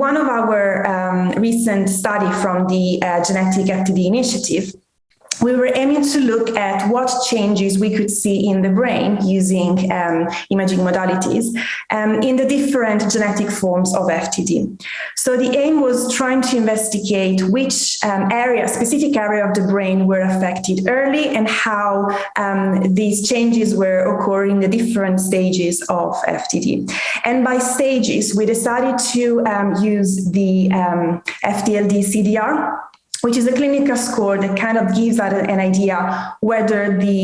one of our recent study from the Genetic FTD Initiative, we were aiming to look at what changes we could see in the brain using imaging modalities in the different genetic forms of FTD. So the aim was trying to investigate which specific area of the brain were affected early and how these changes were occurring in the different stages of FTD. And by stages, we decided to use the FTLD-CDR, which is a clinical score that kind of gives us an idea whether the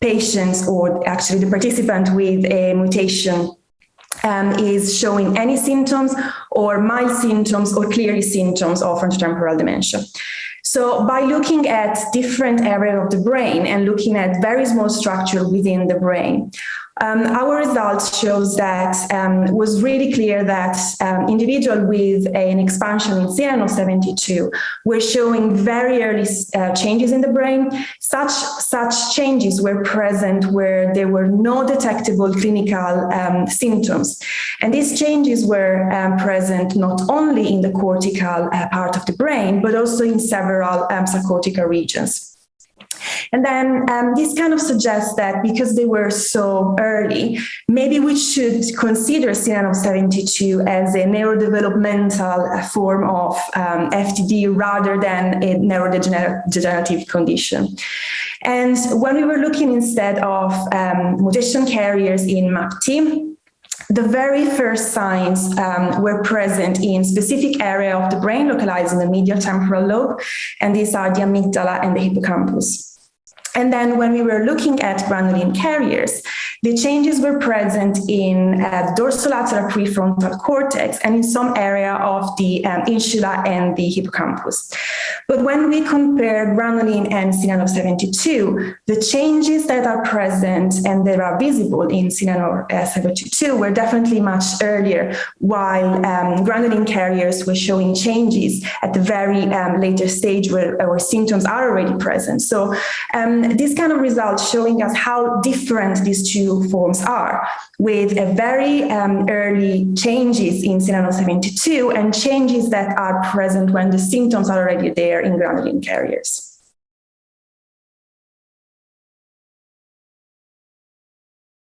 patients or actually the participant with a mutation is showing any symptoms or mild symptoms or clearly symptoms of frontotemporal dementia. So by looking at different areas of the brain and looking at very small structure within the brain, our results shows that was really clear that individuals with an expansion in CONy were showing very early changes in the brain. Such changes were present where there were no detectable clinical symptoms. And these changes were present not only in the cortical part of the brain, but also in several subcortical regions. And then this kind of suggests that because they were so early, maybe we should consider CONy as a neurodevelopmental form of FTD rather than a neurodegenerative condition. And when we were looking instead of mutation carriers in MAPT, the very first signs were present in specific area of the brain localized in the medial temporal lobe, and these are the amygdala and the hippocampus. And then when we were looking at granulin carriers, the changes were present in the dorsolateral prefrontal cortex and in some area of the insula and the hippocampus. But when we compared granulin and CONy, the changes that are present and that are visible in CONy were definitely much earlier, while granulin carriers were showing changes at the very later stage where symptoms are already present. So this kind of results showing us how different these two forms are, with a very early changes in CONy and changes that are present when the symptoms are already there in granulin carriers.